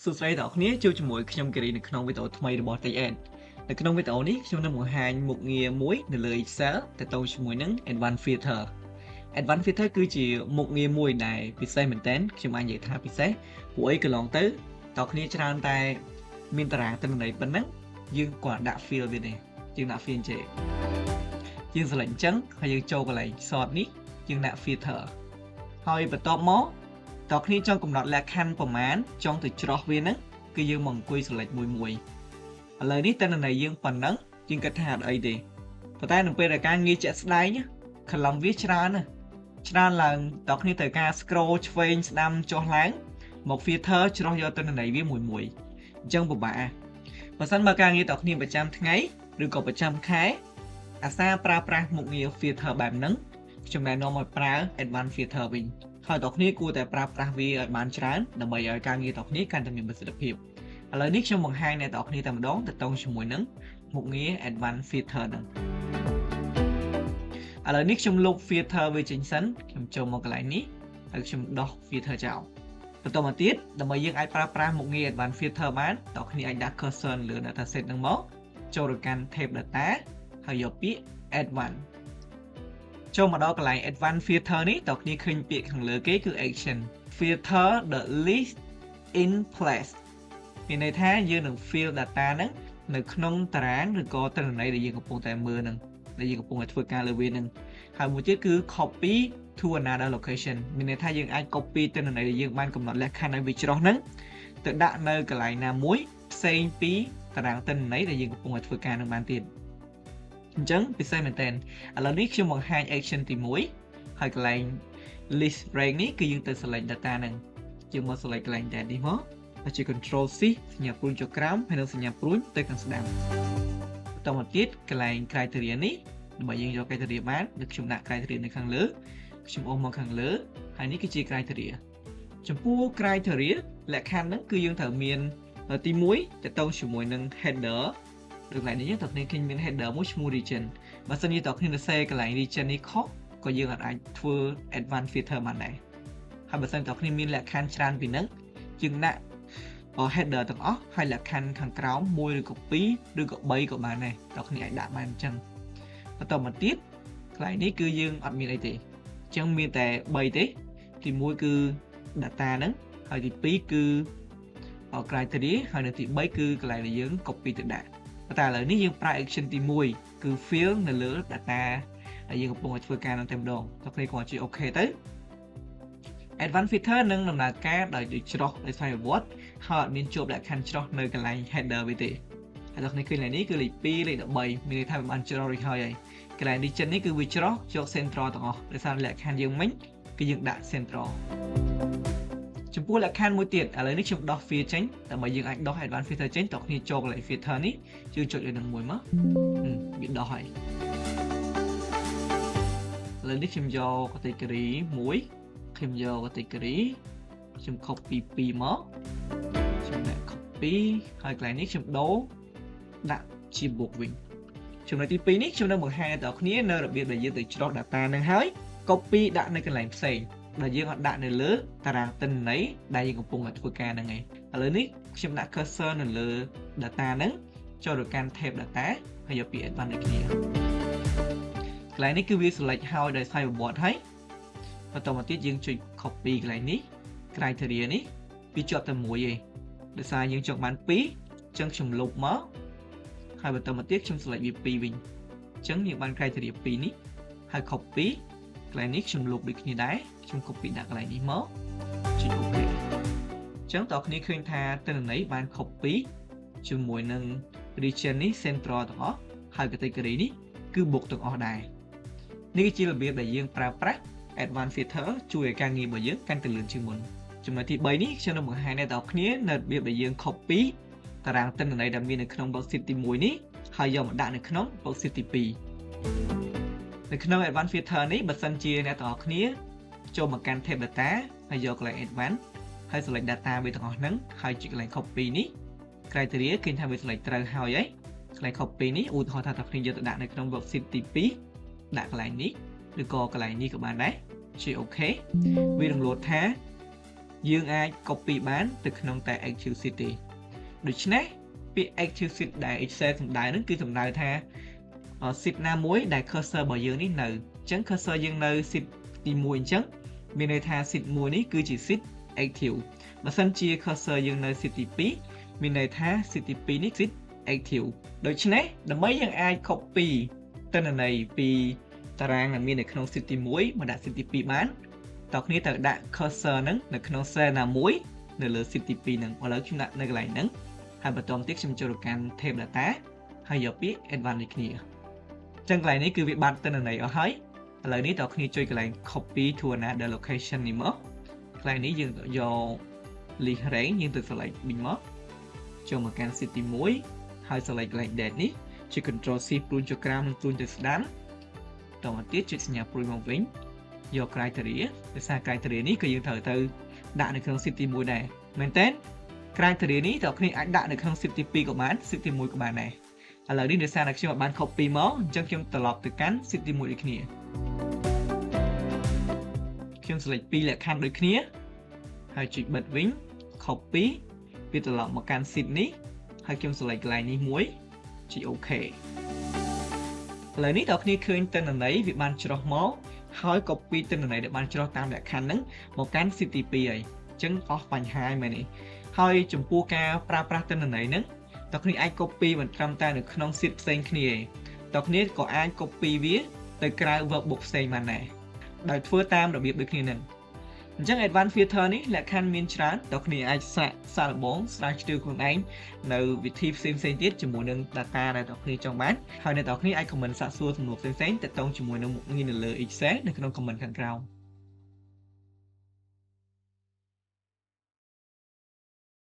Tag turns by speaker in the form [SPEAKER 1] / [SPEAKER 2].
[SPEAKER 1] សួស្តីបងប្អូនជួបជាមួយខ្ញុំគិរីនៅក្នុងវីដេអូថ្មីរបស់ TechEd នៅក្នុងវីដេអូនេះខ្ញុំនឹងបង្ហាញមុខងារមួយនៅលើ Excel ទាក់ទងជាមួយនឹង Advanced Filter Advanced Filter គឺជាមុខងារមួយដែលពិសេសមែនទែនខ្ញុំអាចនិយាយថាពិសេសព្រោះអីកន្លងទៅតគ្នាច្រើនតែមានតារាងទិន្នន័យប៉ុណ្ណឹងយើងគាត់ដាក់ field វាទេយើងដាក់ field ចេះយើង select អញ្ចឹងហើយយើងចូលកន្លែង sort នេះយើងដាក់ filter ហើយបន្ទាប់មកតើគ្នាចង់កំណត់លក្ខខណ្ឌប្រមាណចង់ទៅច្រោះវាហ្នឹងគឺយើងមកអង្គុយ select មួយឥឡូវនេះតើន័យយើងប៉ុណ្ណឹងយើងគិតថាអត់អីទេប៉ុន្តែនៅពេលដែលការងារជាក់ស្ដែងខលំវាច្រើនឡើងតើគ្នាត្រូវការ scroll ឆ្វេងស្ដាំចុះឡើងមក filter ច្រោះយកតើន័យវាមួយអញ្ចឹងពិបាកបើសិនបើការងារតើគ្នាប្រចាំថ្ងៃឬក៏ប្រចាំខែអាសាប្រើប្រាស់មុខងារ filter បែបហ្នឹងខ្ញុំណែនាំឲ្យប្រើ advanced filter វិញហើយតើគ្នាគួរតែប្រើប្រាស់វាឲ្យបានច្រើនដើម្បីឲ្យការងារតើគ្នាកាន់តែមានប្រសិទ្ធភាពឥឡូវនេះខ្ញុំបង្ហាញអ្នកនរគ្នាតែម្ដងទៅតងជាមួយនឹងមុខងារ advanced filter ហ្នឹងឥឡូវនេះខ្ញុំលុប filter វាចេញសិនខ្ញុំចូលមកកន្លែងនេះហើយខ្ញុំដោះ filter ចោលបន្តមកទៀតដើម្បីយើងអាចប្រើប្រាស់មុខងារ advanced filter បានតើគ្នាអាចដាក់ cursor លើ dataset ហ្នឹងមកចូលទៅកាន់ tab data ហើយយកពាក្យ advanced ចូលមកដល់កន្លែង advanced filter នេះតើគ្នាឃើញពាក្យខាងលើគេគឺ action filter the list in place មានន័យថាយើងនឹង fill data ហ្នឹងនៅក្នុងតារាងឬក៏ទិន្នន័យដែលយើងកំពុងតែមើលហ្នឹងដែលយើងកំពុងតែធ្វើការលើវាហ្នឹងហើយមួយទៀតគឺ copy to another location មានន័យថាយើងអាច copy ទិន្នន័យដែលយើងបានកំណត់លក្ខខណ្ឌឲ្យវាច្រោះហ្នឹងទៅដាក់នៅកន្លែងណាមួយផ្សេងពីតារាងទិន្នន័យដែលយើងកំពុងតែធ្វើការនឹងបានទៀតអញ្ចឹងពិសេសមែនតើឥឡូវនេះខ្ញុំបង្ហាញ action ទី1ហើយកន្លែង list break នេះគឺយើងទៅ select data ហ្នឹងយើងមក select កន្លែង data នេះមកហើយជា control C សញ្ញាព្រួញចុះក្រោមហើយនឹងសញ្ញាព្រួញទៅខាងស្ដាំបន្តមកទៀតកន្លែង criteria នេះដើម្បីយើងយក criteria បានដូចខ្ញុំដាក់ criteria នៅខាងលើខ្ញុំអូសមកខាងលើហើយនេះគឺជា criteria ចំពោះ criteria លក្ខខណ្ឌហ្នឹងគឺយើងត្រូវមានទី1ទៅជាមួយនឹង header ដូចកន្លែងនេះតើគ្នាឃើញមាន header មួយឈ្មោះ region បើសិនជាតើគ្នាសរសេរកន្លែង region នេះខុសក៏យើងអាចធ្វើ advanced filter បានដែរហើយបើសិនតើគ្នាមានលក្ខខណ្ឌច្រើនពីហ្នឹងយើងដាក់ header ទាំងអស់ហើយលក្ខខណ្ឌខាងក្រោម1ឬក៏2ឬក៏3ក៏បានដែរតើគ្នាអាចដាក់បានអញ្ចឹងបន្តមកទៀតកន្លែងនេះគឺយើងអត់មានអីទេអញ្ចឹងមានតែ3ទេទី1គឺ data ហ្នឹងហើយទី2គឺ criteria ហើយនៅទី3គឺកន្លែងដែលយើង copy ទៅដាក់តែឥឡូវនេះយើងប្រើ action ទី1គឺ fill នៅលើ data ដែលយើងកំពុងតែធ្វើការនឹងតែម្ដងតើគ្នាគាត់ជួយ OK ទៅ advanced filter នឹងដំណើរការដោយច្រោះដោយស្វ័យប្រវត្តិហើយអត់មានជាប់លក្ខខណ្ឌច្រោះនៅកន្លែង header វាទេហើយតើគ្នាឃើញលេខនេះគឺលេខ2លេខ13មានន័យថាវាបានច្រោះរួចហើយកន្លែង region នេះគឺវាច្រោះយក central ទាំងអស់ដោយសារលក្ខខណ្ឌយើងមិញគឺយើងដាក់ central ចំពោះលក្ខខណ្ឌមួយទៀតឥឡូវនេះខ្ញុំដោះ field ចេញដើម្បីយើងអាចដោះ advanced filter ចេញតើគ្នាចូលកន្លែង filter នេះយើងចុចលើនឹងមួយមកវាដោះហើយឥឡូវនេះខ្ញុំយក category 1ខ្ញុំយក category ខ្ញុំ copy 2មកខ្ញុំដាក់ copy ហើយកន្លែងនេះខ្ញុំដូរដាក់ជាបូកវិញចំណុចទី2នេះខ្ញុំនឹងបង្ហាញដល់គ្នានៅរបៀបដែលយើងទៅច្រោះ data នឹងហើយ copy ដាក់នៅកន្លែងផ្សេងដែលយើងអត់ដាក់នៅលើតារាងទិន្នន័យដែលយើងកំពុងតែធ្វើការហ្នឹងឯងឥឡូវនេះខ្ញុំដាក់ cursor នៅលើ data ហ្នឹងចូលទៅកាន់ tab data ហើយយកពី advanced ដូចគ្នាកន្លែងនេះគឺវា select ហើយដោយសារប្រវត្តិហើយបន្តមកទៀតយើងចុច copy កន្លែងនេះ criteria នេះវាជាប់តែមួយឯងដោយសារយើងចង់បាន2អញ្ចឹងខ្ញុំលុបមកហើយបន្តមកទៀតខ្ញុំ select វា2វិញអញ្ចឹងយើងបាន criteria 2នេះហើយ copy កន្លែងនេះខ្ញុំលុបដូចគ្នាដែរខ្ញុំ copy ដាក់កន្លែងនេះមកចុច OK អញ្ចឹងតើគ្នាឃើញថាទិន្នន័យបាន copy ជាមួយនឹង region នេះ central ទាំងអស់ហើយ category នេះគឺបុកទាំងអស់ដែរនេះគឺជារបៀបដែលយើងប្រើប្រាស់ advanced filter ជួយឲ្យការងាររបស់យើងកាន់តែលឿនជាងមុនចំណុចទី3នេះខ្ញុំនឹងបង្ហាញដល់គ្នានៅរបៀបដែលយើង copy តារាងទិន្នន័យដែលមាននៅក្នុង worksheet ទី1នេះហើយយកមកដាក់នៅក្នុង worksheet ទី2នៅក្នុង advanced filter នេះបើសិនជាអ្នកទាំងអស់គ្នាចូលមកកាន់ tab data ហើយយកកន្លែង advanced ហើយ select data វាទាំងអស់ហ្នឹងហើយចុចកន្លែង copy នេះ criteria ឃើញថាវា select ត្រូវហើយហើយកន្លែង copy នេះឧទាហរណ៍ថាអ្នកគ្នាយកទៅដាក់នៅក្នុង worksheet ទី2ដាក់កន្លែងនេះឬក៏កន្លែងនេះក៏បានដែរចុច OK វានឹងលោតថា យើងអាច copy បានទៅក្នុងតែ Excel sheet ទេដូច្នេះពាក្យ Excel sheet ដែល Excel សំដៅហ្នឹងគឺសំដៅថា sheet ណាមួយដែល cursor របស់យើងនេះនៅអញ្ចឹង cursor យើងនៅ sheet ទី1អញ្ចឹងមានន័យថា sheet 1នេះគឺជា sheet active បើសិនជា cursor យើងនៅ sheet ទី2មានន័យថា sheet ទី2នេះ sheet active ដូច្នេះដើម្បីយើងអាច copy ទិន្នន័យពីតារាងដែលមាននៅក្នុង sheet ទី1មកដាក់ sheet ទី2បានតើគ្នាត្រូវដាក់ cursor ហ្នឹងនៅក្នុង cell ណាមួយនៅលើ sheet ទី2ហ្នឹងឥឡូវខ្ញុំដាក់នៅកន្លែងហ្នឹងហើយបន្តទៀតខ្ញុំចូលទៅកាន់ table data ហើយយកពាក្យ advanced នេះគ្នាអញ្ចឹងកន្លែងនេះគឺវាបាត់ទិន្នន័យអស់ហើយឥឡូវនេះតើគ្នាជួយកន្លែង copy to another location នេះមកកន្លែងនេះយើងយក list range យើងទៅ select វិញមកចូលមកកាន់ sheet ទី1ហើយ select កន្លែង date នេះជា control C ព្រួញចូលក្រោមនិងព្រួញទៅស្ដាំតមកទៀតចុចសញ្ញាព្រួយមកវិញយក criteria ដោយសារ criteria នេះគឺយើងត្រូវទៅដាក់នៅក្នុង sheet ទី1ដែរមែនតើ criteria នេះតើគ្នាអាចដាក់នៅក្នុង sheet ទី2ក៏បាន sheet ទី1ក៏បានដែរឥឡូវនេះដោយសារតែខ្ញុំបាន copy មកអញ្ចឹងខ្ញុំត្រឡប់ទៅកាន់ sheet ទី1ដូចគ្នាខ្ញុំ select ពីរលក្ខខណ្ឌដូចគ្នាហើយចុចបិទវិញ copy វាត្រឡប់មកកាន់ sheet នេះហើយខ្ញុំ select កន្លែងនេះមួយចុច OK ឥឡូវនេះតើគ្នាឃើញទិន្នន័យវាបានច្រោះមកហើយ copy ទិន្នន័យដែលបានច្រោះតាមលក្ខខណ្ឌហ្នឹងមកកាន់ sheet ទី2ហើយអញ្ចឹងអស់បញ្ហាហើយមែនទេហើយចំពោះការប្រើប្រាស់ទិន្នន័យហ្នឹងតើគ្នាអាច copy មិនត្រឹមតែនៅក្នុង sheet ផ្សេងគ្នាទេតើគ្នាក៏អាច copy វាទៅក្រៅ workbook ផ្សេងបានដែរដោយធ្វើតាមរបៀបដូចគ្នាហ្នឹងអញ្ចឹង advanced filter នេះលក្ខខណ្ឌមានច្រើនតើគ្នាអាចសាកល្បងស្រាវជ្រាវខ្លួនឯងនៅវិធីផ្សេងៗទៀតជាមួយនឹង data ដែលតើគ្នាចង់បានហើយអ្នកតើគ្នាអាច comment សាកសួរសំណួរផ្សេងៗទាក់ទងជាមួយនឹងមុខងារនៅលើ Excel នៅក្នុង comment ខាងក្រោម